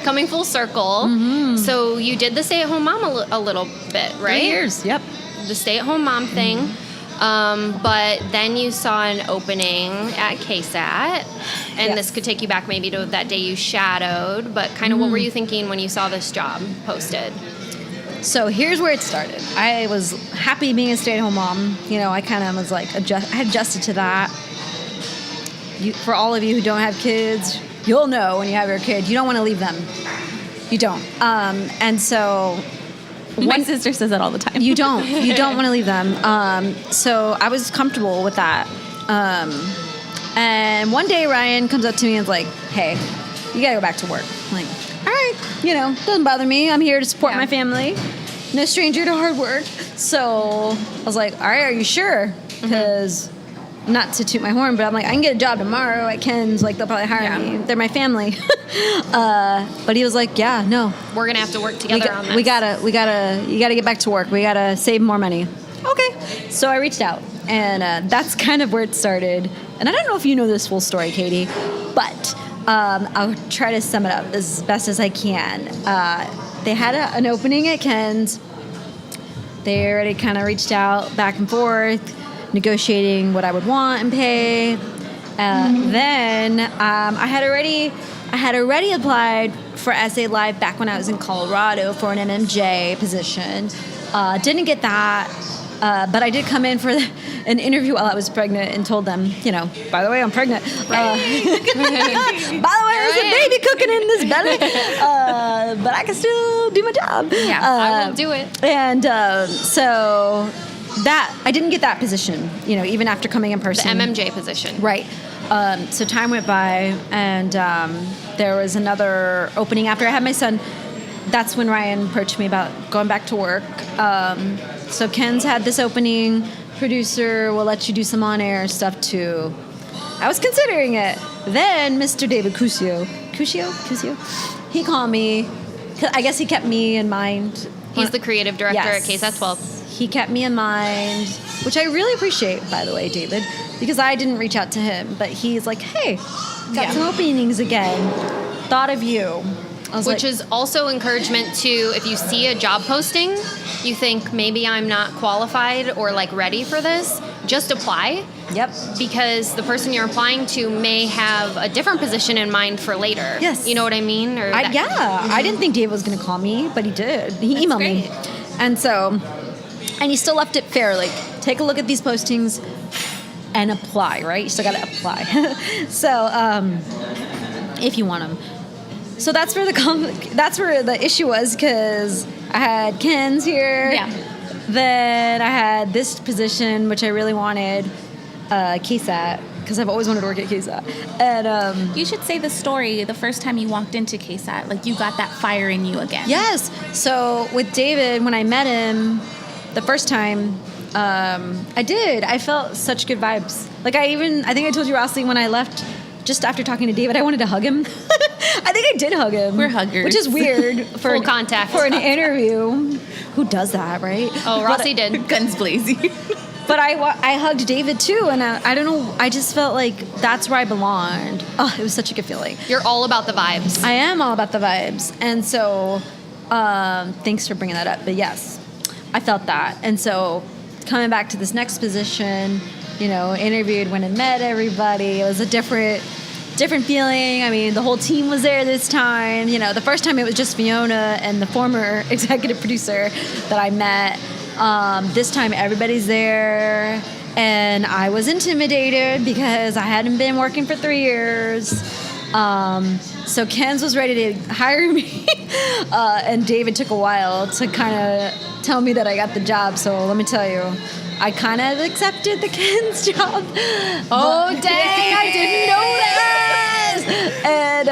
Coming full circle. So you did the stay-at-home mom a little bit, right?
3 years, yep.
The stay-at-home mom thing. But then you saw an opening at KSAT, and this could take you back maybe to that day you shadowed, but kind of what were you thinking when you saw this job posted?
So here's where it started. I was happy being a stay-at-home mom. You know, I kind of was like, I had adjusted to that. For all of you who don't have kids, you'll know when you have your kid, you don't want to leave them. You don't. And so...
My sister says that all the time.
You don't want to leave them. So I was comfortable with that. And one day Ryan comes up to me and is like, hey, you got to go back to work. I'm like, all right, doesn't bother me. I'm here to support my family. No stranger to hard work. So I was like, all right, are you sure? Because not to toot my horn, but I'm like, I can get a job tomorrow at Ken's. Like, they'll probably hire me. They're my family. But he was like, yeah, no.
We're going to have to work together on this.
You gotta get back to work. We gotta save more money. Okay. So I reached out, and that's kind of where it started. And I don't know if you know this full story, Katie, but I'll try to sum it up as best as I can. They had an opening at Ken's. They already kind of reached out back and forth, negotiating what I would want and pay. Then I had already applied for SA Live back when I was in Colorado for an MMJ position. Didn't get that, but I did come in for an interview while I was pregnant and told them, by the way, I'm pregnant. By the way, there's a baby cooking in this belly, but I can still do my job.
Yeah, I will do it.
And so that I didn't get that position, even after coming in person.
The MMJ position.
Right. So time went by, and there was another opening after I had my son. That's when Ryan approached me about going back to work. So Ken's had this opening. Producer will let you do some on-air stuff too. I was considering it. Then Mr. David Cusio, he called me. I guess he kept me in mind.
He's the creative director at KSAT 12.
He kept me in mind, which I really appreciate, by the way, David, because I didn't reach out to him, but he's like, hey, got some openings again. Thought of you.
Which is also encouragement to, if you see a job posting, you think maybe I'm not qualified or like ready for this, just apply.
Yep.
Because the person you're applying to may have a different position in mind for later.
Yes.
You know what I mean? Or
I didn't think Dave was going to call me, but he did. He emailed me. And so, and he still left it fair. Like, take a look at these postings and apply, right? You still got to apply. So, if you want them. So that's where the issue was, because I had Ken's here.
Yeah.
Then I had this position, which I really wanted, KSAT, because I've always wanted to work at KSAT. And
you should say the story the first time you walked into KSAT, like you got that fire in you again.
Yes. So with David, when I met him the first time, I felt such good vibes. Like I think I told you, Rossi, when I left, just after talking to David, I wanted to hug him. I think I did hug him.
We're huggers.
Which is weird for
Full contact.
For an interview. Who does that, right?
Oh, Rossi did.
Guns blazing.
But I hugged David too, and I don't know, I just felt like that's where I belonged. Oh, it was such a good feeling.
You're all about the vibes.
I am all about the vibes. And so, thanks for bringing that up. But yes, I felt that. And so, coming back to this next position, interviewed, went and met everybody. It was a different feeling. I mean, the whole team was there this time. The first time it was just Fiona and the former executive producer that I met. This time everybody's there, and I was intimidated because I hadn't been working for 3 years. So Ken's was ready to hire me, and David took a while to kind of tell me that I got the job. So let me tell you, I kind of accepted the Ken's job.
Oh, dang, I didn't know that.
And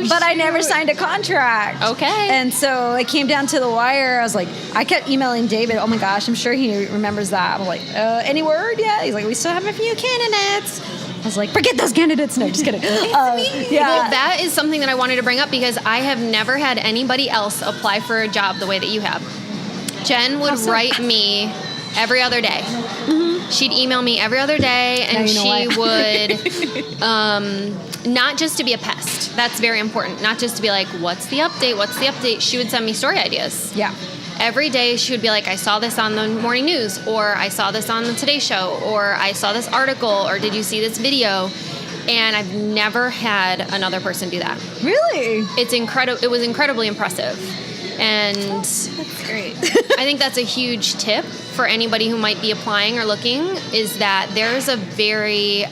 but I never signed a contract.
Okay.
And so it came down to the wire. I was like, I kept emailing David. Oh my gosh, I'm sure he remembers that. I'm like, any word yet? He's like, we still have a few candidates. I was like, forget those candidates. No, just kidding.
Well, that is something that I wanted to bring up, because I have never had anybody else apply for a job the way that you have. Jen would write me every other day. Mm-hmm. She'd email me every other day, and she would, not just to be a pest. That's very important. Not just to be like, what's the update? What's the update? She would send me story ideas.
Yeah.
Every day she would be like, I saw this on the morning news, or I saw this on the Today Show, or I saw this article, or did you see this video? And I've never had another person do that.
Really?
It's incredible. It was incredibly impressive. And
that's great.
I think that's a huge tip for anybody who might be applying or looking, is that there's a very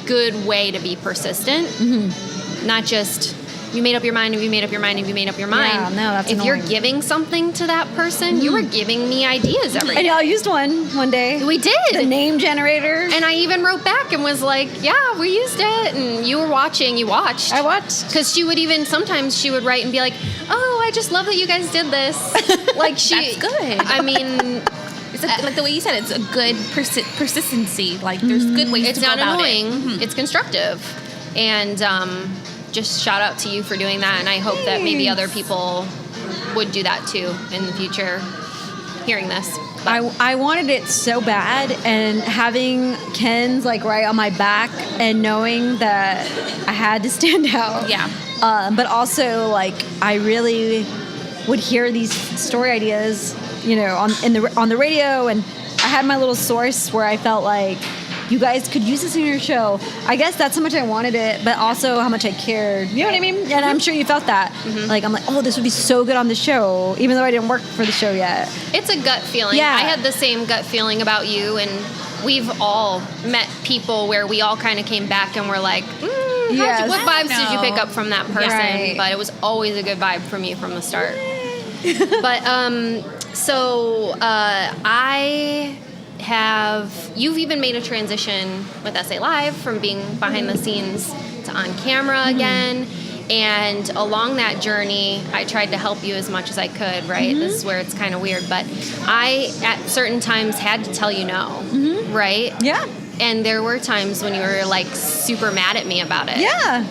good way to be persistent. Mm-hmm. Not just, you made up your mind, and you made up your mind, and you made up your mind.
Yeah, no, that's
if
annoying.
You're giving something to that person, you were giving me ideas every day.
And y'all used one day.
We did.
The name generator.
And I even wrote back and was like, yeah, we used it. And you were watching. You watched.
I watched.
Because sometimes she would write and be like, oh, I just love that you guys did this. Like
That's good.
I mean,
it's like the way you said it, it's a good persistency. Like there's good ways to go about it.
It's not annoying. Mm-hmm. It's constructive. And just shout out to you for doing that. And I hope that maybe other people would do that too in the future, hearing this.
I wanted it so bad, and having Ken's like right on my back and knowing that I had to stand out.
Yeah.
But also, like, I really would hear these story ideas, on the radio, and I had my little source where I felt like you guys could use this in your show. I guess that's how much I wanted it, but also how much I cared. You know what I mean? And I'm sure you felt that. Mm-hmm. Like, I'm like, oh, this would be so good on the show, even though I didn't work for the show yet.
It's a gut feeling.
Yeah.
I had the same gut feeling about you, and we've all met people where we all kind of came back and were like, what vibes did you pick up from that person?
Right.
But it was always a good vibe from you from the start. But, you've even made a transition with SA Live from being behind the scenes to on camera again. And along that journey, I tried to help you as much as I could, right? Mm-hmm. This is where it's kind of weird. But I, at certain times, had to tell you no, right?
Yeah.
And there were times when you were, like, super mad at me about it.
Yeah.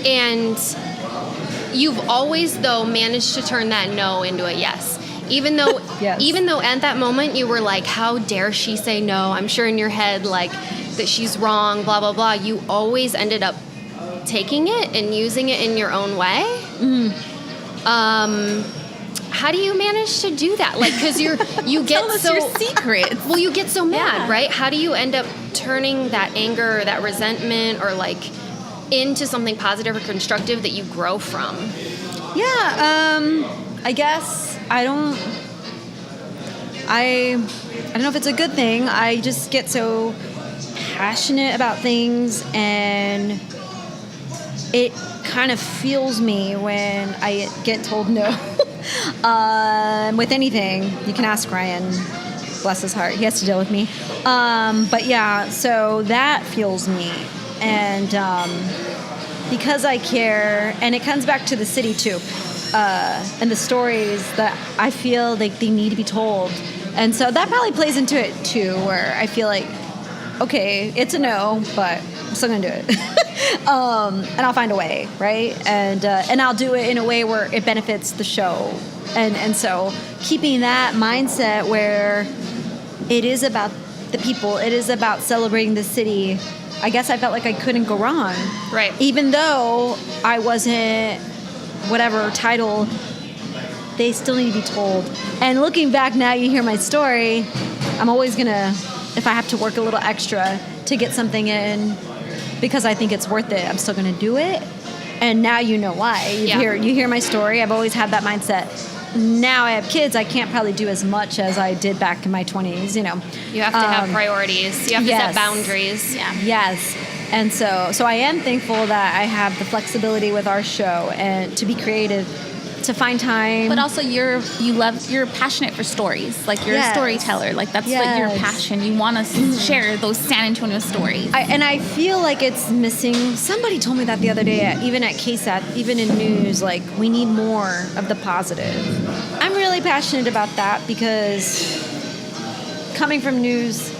And you've always, though, managed to turn that no into a yes. Even though at that moment you were like, how dare she say no? I'm sure in your head, like, that she's wrong, blah, blah, blah. You always ended up about taking it and using it in your own way. How do you manage to do that? Like, because you get
Tell us
so
your secrets.
Well, you get so mad,
Yeah.
right? How do you end up turning that anger or that resentment or like into something positive or constructive that you grow from?
Yeah, I guess I don't know if it's a good thing. I just get so passionate about things, and it kind of fuels me when I get told no. With anything, you can ask Ryan. Bless his heart, he has to deal with me. But yeah, so that fuels me, and because I care, and it comes back to the city too, and the stories that I feel like they need to be told. And so that probably plays into it too, where I feel like, okay, it's a no, but I'm still gonna do it. And I'll find a way, right? And I'll do it in a way where it benefits the show. And so keeping that mindset where it is about the people, it is about celebrating the city, I guess I felt like I couldn't go wrong.
Right.
Even though I wasn't whatever title, they still need to be told. And looking back now, you hear my story, I'm always gonna, if I have to work a little extra to get something in because I think it's worth it, I'm still gonna do it. And now you know why. You hear my story. I've always had that mindset. Now I have kids, I can't probably do as much as I did back in my 20s, you know.
You have to have priorities. You have to set boundaries.
Yeah.
Yes. And so I am thankful that I have the flexibility with our show and to be creative, to find time.
But also you're passionate for stories. Like you're a storyteller. Like that's what your passion. You want to share those San Antonio stories.
And I feel like it's missing. Somebody told me that the other day, even at KSAT, even in news, like we need more of the positive. I'm really passionate about that because coming from news,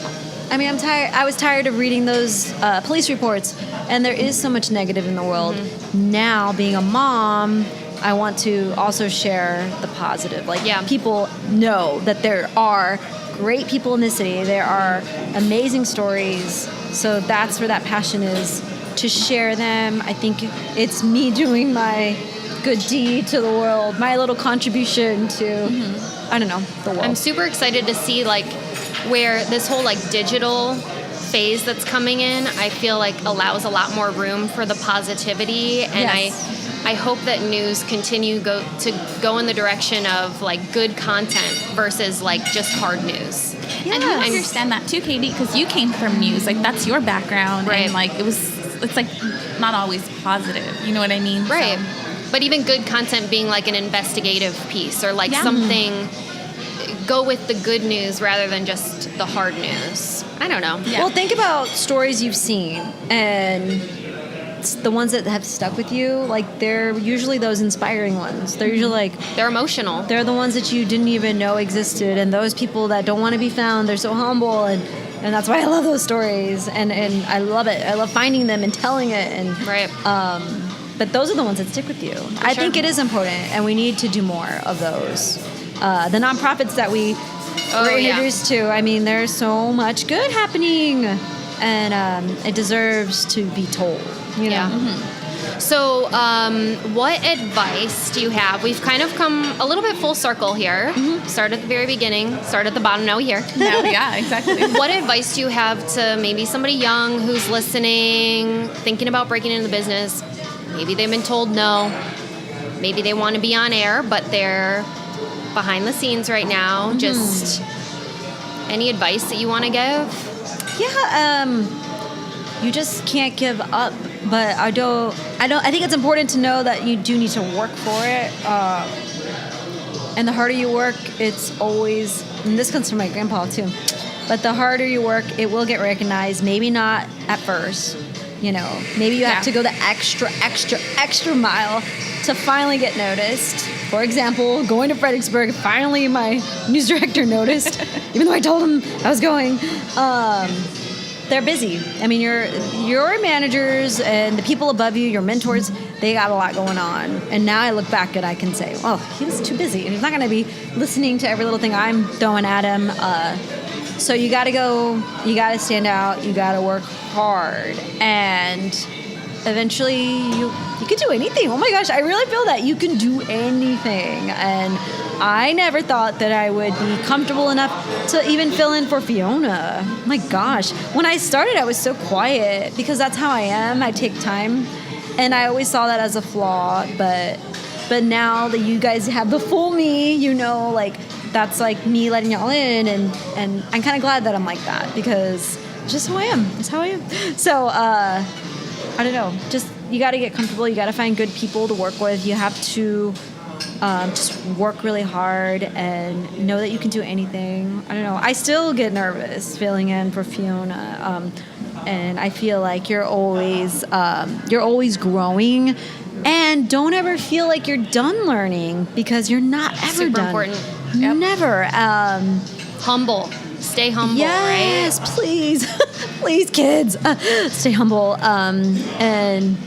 I mean, I'm tired. I was tired of reading those police reports, and there is so much negative in the world. Now, being a mom, I want to also share the positive. Like, people know that there are great people in the city. There are amazing stories. So that's where that passion is, to share them. I think it's me doing my good deed to the world, my little contribution to, I don't know, the world.
I'm super excited to see, like, where this whole, like, digital phase that's coming in, I feel like allows a lot more room for the positivity. And I hope that news continue to go in the direction of like good content versus like just hard news.
Yeah. And you understand that too, Katie, because you came from news. Like that's your background,
right?
And like it's like not always positive. You know what I mean?
Right.
So.
But even good content being like an investigative piece or like something, go with the good news rather than just the hard news. I don't know.
Yeah. Well, think about stories you've seen and the ones that have stuck with you, like they're usually those inspiring ones. They're usually like
they're emotional.
They're the ones that you didn't even know existed, and those people that don't want to be found, they're so humble, and that's why I love those stories, and I love it. I love finding them and telling it, and but those are the ones that stick with you. I think it is important, and we need to do more of those. The nonprofits that we were introduced to, I mean, there's so much good happening, and it deserves to be told. You know?
Yeah. So, what advice do you have? We've kind of come a little bit full circle here. Started at the very beginning, started at the bottom, now we're here.
Yeah, exactly.
What advice do you have to maybe somebody young who's listening, thinking about breaking into the business? Maybe they've been told no. Maybe they want to be on air, but they're behind the scenes right now. Just any advice that you want to give?
Yeah, you just can't give up. But I think it's important to know that you do need to work for it. And the harder you work, it's always, and this comes from my grandpa too, but the harder you work, it will get recognized. Maybe not at first, you know, maybe you have to go the extra mile to finally get noticed. For example, going to Fredericksburg, finally my news director noticed, even though I told him I was going. They're busy. I mean, your managers and the people above you, your mentors, they got a lot going on. And now I look back and I can say, well, he was too busy. And he's not going to be listening to every little thing I'm throwing at him. So you got to go, you got to stand out, you got to work hard. And eventually you can do anything. Oh my gosh, I really feel that you can do anything. And I never thought that I would be comfortable enough to even fill in for Fiona. My gosh. When I started, I was so quiet because that's how I am. I take time. And I always saw that as a flaw. But now that you guys have the full me, you know, like, that's like me letting y'all in. And I'm kind of glad that I'm like that because it's just who I am. It's how I am. So, I don't know. Just, you got to get comfortable. You got to find good people to work with. You have to just work really hard and know that you can do anything. I don't know. I still get nervous filling in for Fiona, and I feel like you're always growing. And don't ever feel like you're done learning because you're not ever
Super
done.
important.
Yep. Never.
Humble. Stay humble,
yes,
right?
Please. Please, kids. Stay humble. And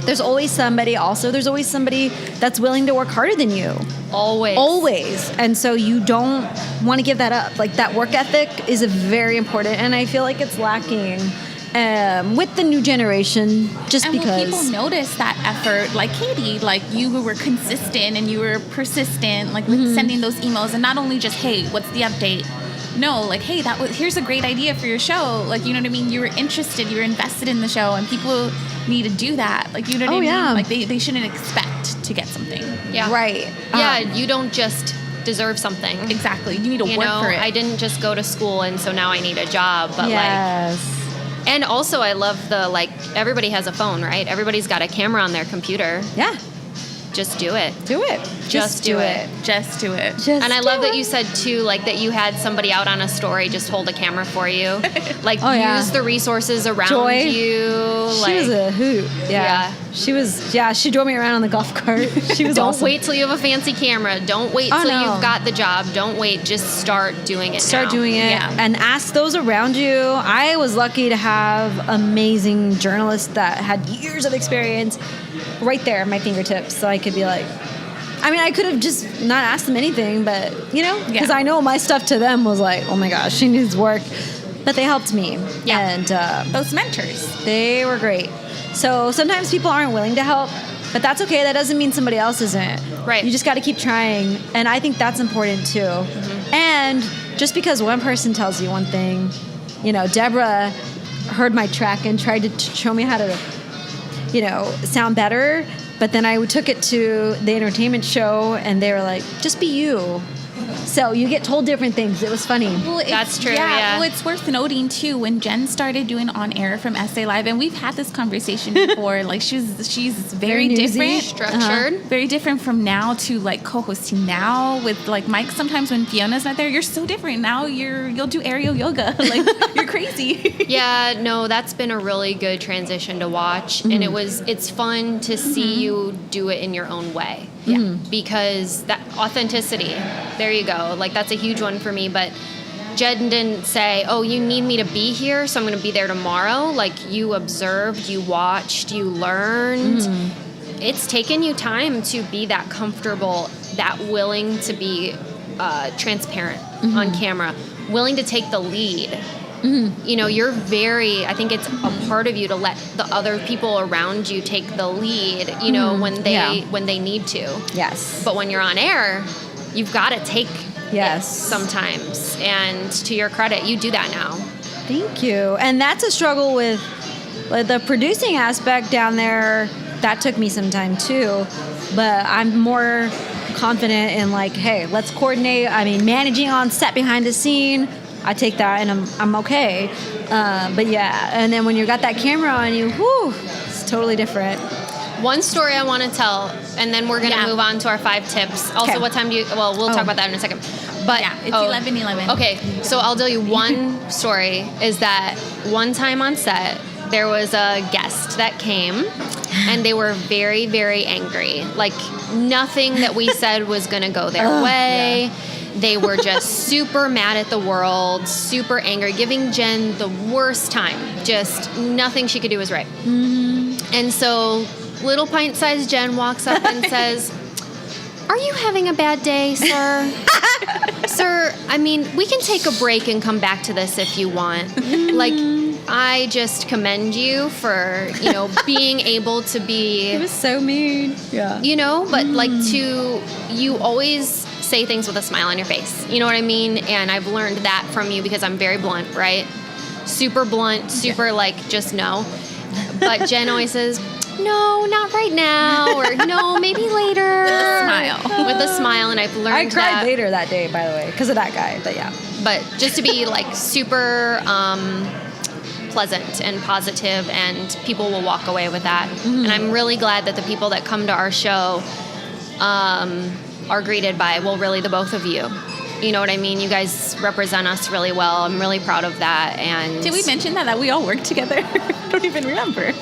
there's always somebody that's willing to work harder than you. Always. And so you don't want to give that up. Like, that work ethic is very important, and I feel like it's lacking with the new generation, just because.
And when people notice that effort, like Katie, like you were consistent and you were persistent, like with sending those emails, and not only just, hey, what's the update? No, like, hey, here's a great idea for your show. Like, you know what I mean? You were interested, you were invested in the show, and people need to do that. Like, you know what I mean? Like, they shouldn't expect to get something.
Yeah.
Right.
Yeah, you don't just deserve something.
Exactly. You need to work for it.
I didn't just go to school and so now I need a job, but
yes.
And also I love everybody has a phone, right? Everybody's got a camera on their computer.
Yeah.
Just do it.
Do it.
Just do it.
Just do it.
And I love that you said too, like, that you had somebody out on a story just hold a camera for you. Like, use the resources around
Joy.
you.
She was a hoot. Yeah. She drove me around on the golf cart. She was
Don't
awesome.
wait till you have a fancy camera. Don't wait till you've got the job. Don't wait. Just start doing it
Start doing it.
Yeah.
And ask those around you. I was lucky to have amazing journalists that had years of experience right there at my fingertips. So I could be like, I mean, I could have just not asked them anything, but, you know, because I know my stuff to them was like, oh my gosh, she needs work. But they helped me.
Yeah.
And
those mentors.
they were great. So sometimes people aren't willing to help, but that's okay. That doesn't mean somebody else isn't.
Right.
You just got to keep trying. And I think that's important too. Mm-hmm. And just because one person tells you one thing, you know, Deborah heard my track and tried to show me how to, you know, sound better. But then I took it to the entertainment show and they were like, just be you. So you get told different things. It was funny.
Well,
That's true, yeah.
Well, it's worth noting, too, when Jen started doing On Air from SA Live, and we've had this conversation before, like, she's very different.
Structured.
Very different from now to, like, co-hosting now with, like, Mike. Sometimes when Fiona's not there, you're so different. Now you'll do aerial yoga. Like, you're crazy.
Yeah, no, that's been a really good transition to watch. And it's fun to see you do it in your own way. Yeah. Because that authenticity, there you go. Like, that's a huge one for me. But Jen didn't say, oh, you need me to be here, so I'm going to be there tomorrow. Like, you observed, you watched, you learned. It's taken you time to be that comfortable, that willing to be transparent on camera, willing to take the lead. You know, I think it's a part of you to let the other people around you take the lead, you know, when they need to.
Yes.
But when you're on air, you've got to take it
Yes.
sometimes. And to your credit, you do that now.
Thank you. And that's a struggle with the producing aspect down there. That took me some time too. But I'm more confident in like, hey, let's coordinate. I mean, managing on set behind the scene, I take that and I'm okay. But yeah, and then when you got that camera on you, whew, it's totally different.
One story I want to tell, and then we're going to move on to our 5 tips. Also,
Okay.
what time do you... Well, we'll talk about that in a second. But
Yeah, it's 11:11.
Okay, so I'll tell you one story, is that one time on set, there was a guest that came, and they were very, very angry. Like, nothing that we said was going to go their way. Yeah. They were just super mad at the world, super angry, giving Jen the worst time. Just nothing she could do was right. Mm-hmm. And so little pint-sized Jen walks up and says, "Are you having a bad day, sir?" "Sir, I mean, we can take a break and come back to this if you want." Like, I just commend you for, being able to be,
It was so mean. Yeah.
but like you always say things with a smile on your face. You know what I mean? And I've learned that from you because I'm very blunt, right? Super blunt, super just no. But Jen always says, no, not right now, or no, maybe later.
With a smile.
With a smile, and I've learned
I cried
that.
later that day, by the way, because of that guy. But yeah.
But just to be super pleasant and positive, and people will walk away with that. And I'm really glad that the people that come to our show are greeted by, well, really the both of you. You know what I mean? You guys represent us really well. I'm really proud of that. And
Did we mention that we all work together? I don't even remember.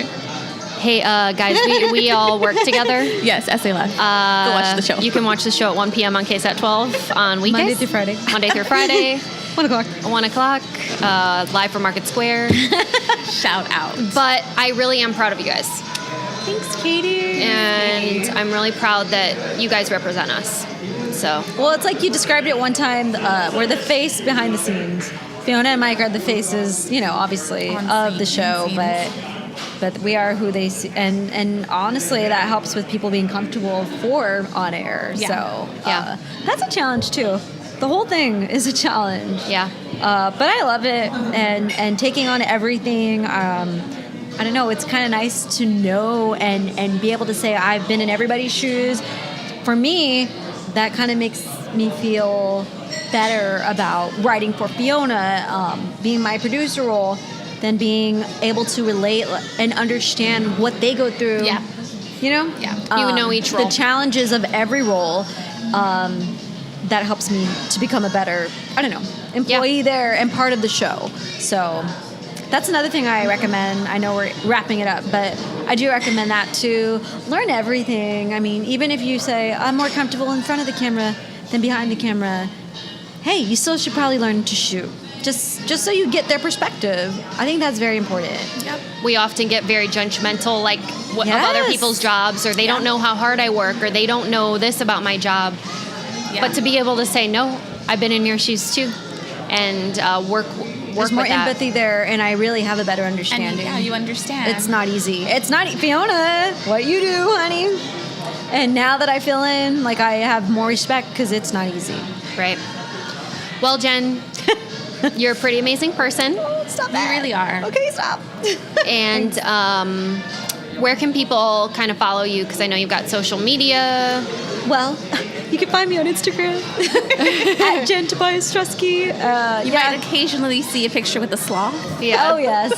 Hey, guys, we all work together.
Yes, SA Live. Go watch the show.
You can watch the show at 1 p.m. on KSAT 12 on weekdays.
Monday through Friday.
Monday through Friday.
1 o'clock.
1 o'clock. Live from Market Square.
Shout out.
But I really am proud of you guys.
Thanks, Katie.
And I'm really proud that you guys represent us. So,
Well, it's like you described it one time. We're the face behind the scenes. Fiona and Mike are the faces, obviously, of the show, but we are who they see, and honestly, that helps with people being comfortable for on air.
Yeah.
So,
Yeah.
that's a challenge too. The whole thing is a challenge.
yeah.
But I love it, and taking on everything. I don't know. It's kind of nice to know and be able to say I've been in everybody's shoes. For me, that kind of makes me feel better about writing for Fiona, being my producer role, than being able to relate and understand what they go through.
Yeah.
Yeah.
You know each role.
The challenges of every role. That helps me to become a better, employee there and part of the show. So that's another thing I recommend. I know we're wrapping it up, but I do recommend that to learn everything. I mean, even if you say, I'm more comfortable in front of the camera than behind the camera, hey, you still should probably learn to shoot. Just so you get their perspective. I think that's very important.
Yep.
We often get very judgmental, of other
Yes.
people's jobs, or they don't know how hard I work, or they don't know this about my job.
Yeah.
But to be able to say, no, I've been in your shoes too, and work
There's more
with that.
empathy there, and I really have a better understanding.
And you understand.
It's not easy. It's not Fiona, what you do, honey. And now that I fill in, I have more respect because it's not easy.
Right. Well, Jen, you're a pretty amazing person.
Stop
You really are.
Okay, stop.
And where can people kind of follow you? Because I know you've got social media.
Well, you can find me on Instagram at Jen Tobias-Struski.
You might occasionally see a picture with a sloth.
Yeah.
Oh, yes.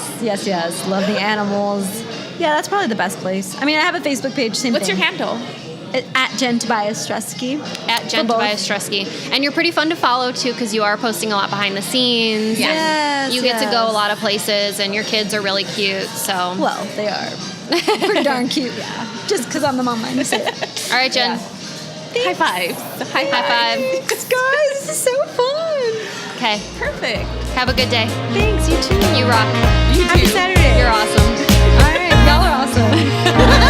Love the animals. Yeah, that's probably the best place. I mean, I have a Facebook page, same
What's
thing.
your handle?
At Jen Tobias-Struski.
At Jen
For both.
Tobias-Struski. And you're pretty fun to follow, too, because you are posting a lot behind the scenes.
Yeah.
Yes,
You get to go a
yes.
lot of places, and your kids are really cute, so.
Well, they are. Pretty darn cute, yeah. Just because I'm the mom, I say it.
All right, Jen.
High five. High
High five.
Thanks, guys. This is so fun.
Okay.
Perfect.
Have a good day.
Thanks, you too.
You rock.
You
Happy
too.
Saturday.
You're awesome.
All right, y'all are awesome.